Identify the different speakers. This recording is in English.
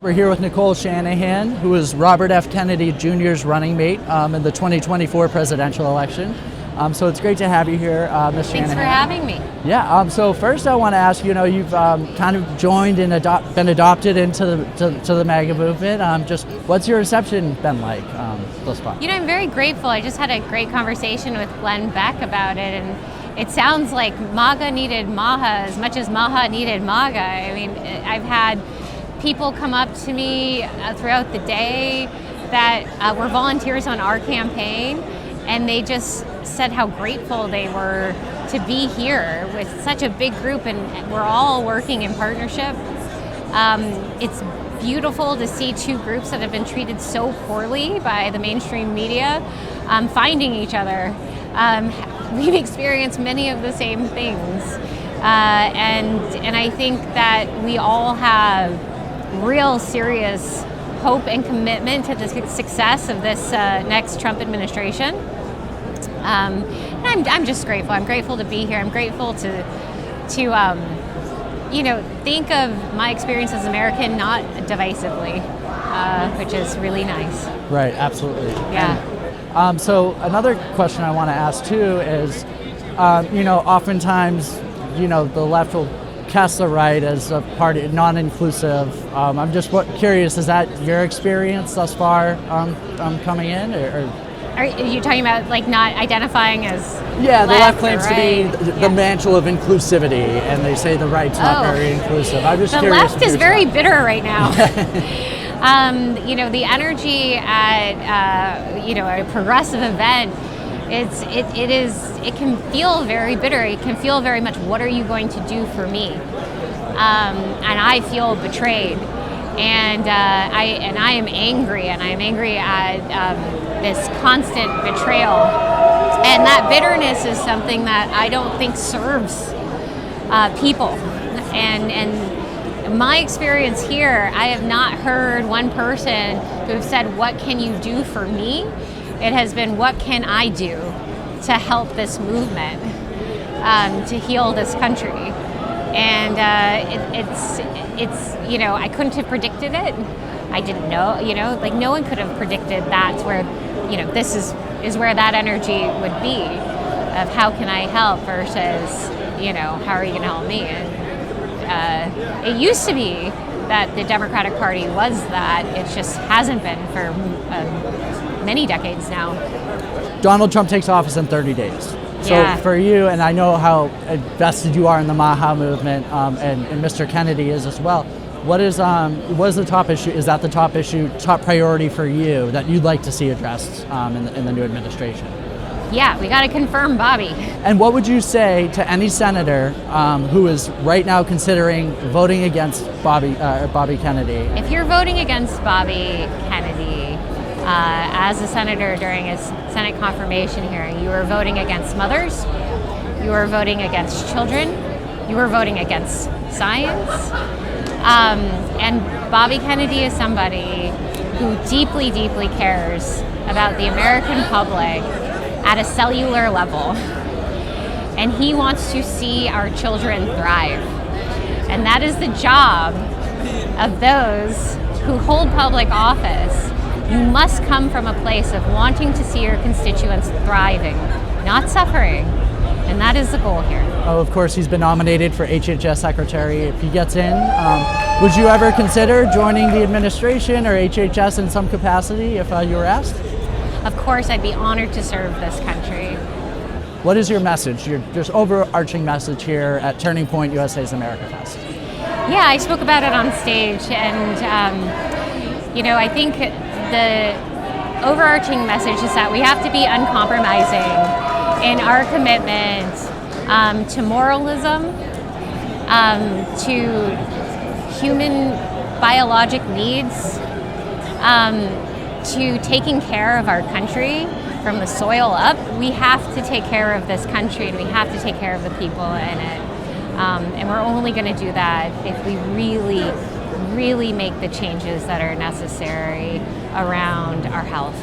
Speaker 1: We're here with Nicole Shanahan, who is Robert F. Kennedy Jr.'s running mate in the 2024 presidential election. So it's great to have you here, Ms. Shanahan.
Speaker 2: Thanks for having me.
Speaker 1: Yeah, so first I want to ask, you've kind of joined and been adopted into the MAGA movement. Just what's your reception been like thus far?
Speaker 2: I'm very grateful. I just had a great conversation with Glenn Beck about it, and it sounds like MAGA needed Maha as much as Maha needed MAGA. I mean, I've had people come up to me throughout the day that were volunteers on our campaign, and they just said how grateful they were to be here with such a big group, and we're all working in partnership. It's beautiful to see two groups that have been treated so poorly by the mainstream media finding each other. We've experienced many of the same things, and I think that we all have real serious hope and commitment to the success of this next Trump administration. And I'm just grateful. I'm grateful to be here. I'm grateful to think of my experience as American not divisively, which is really nice.
Speaker 1: Right, absolutely.
Speaker 2: Yeah.
Speaker 1: And, so another question I want to ask too is, oftentimes, the left will cast the right as a party non-inclusive. I'm just curious, is that your experience thus far coming in, or?
Speaker 2: Are you talking about like not identifying as
Speaker 1: Yeah, the left
Speaker 2: right?
Speaker 1: claims to be the mantle of inclusivity, and they say the right's not very inclusive. I'm just curious.
Speaker 2: The left is very bitter right now. The energy at a progressive event, it can feel very bitter. It can feel very much, what are you going to do for me? And I feel betrayed, and I am angry, and I am angry at this constant betrayal. And that bitterness is something that I don't think serves people. And my experience here, I have not heard one person who have said, what can you do for me? It has been, what can I do to help this movement, to heal this country? And I couldn't have predicted it. I didn't know, no one could have predicted that's where, this is where that energy would be, of how can I help versus, how are you going to help me? And it used to be that the Democratic Party was that. It just hasn't been for many decades now.
Speaker 1: Donald Trump takes office in 30 days. So
Speaker 2: Yeah.
Speaker 1: for you, and I know how invested you are in the MAGA movement, and Mr. Kennedy is as well. What is the top issue? Is that the top priority for you that you'd like to see addressed in the new administration?
Speaker 2: Yeah, we got to confirm Bobby.
Speaker 1: And what would you say to any senator who is right now considering voting against Bobby Kennedy?
Speaker 2: If you're voting against Bobby Kennedy as a senator during his Senate confirmation hearing, you are voting against mothers, you are voting against children, you are voting against science. And Bobby Kennedy is somebody who deeply, deeply cares about the American public at a cellular level. And he wants to see our children thrive. And that is the job of those who hold public office. You must come from a place of wanting to see your constituents thriving, not suffering. And that is the goal here.
Speaker 1: Oh, of course, he's been nominated for HHS Secretary. If he gets in, would you ever consider joining the administration or HHS in some capacity if you were asked?
Speaker 2: Of course, I'd be honored to serve this country.
Speaker 1: What is your message, your just overarching message here at Turning Point USA's America Fest?
Speaker 2: Yeah, I spoke about it on stage, and I think the overarching message is that we have to be uncompromising in our commitment to moralism, to human biologic needs, to taking care of our country from the soil up. We have to take care of this country, and we have to take care of the people in it. And we're only going to do that if we really, really make the changes that are necessary around our health.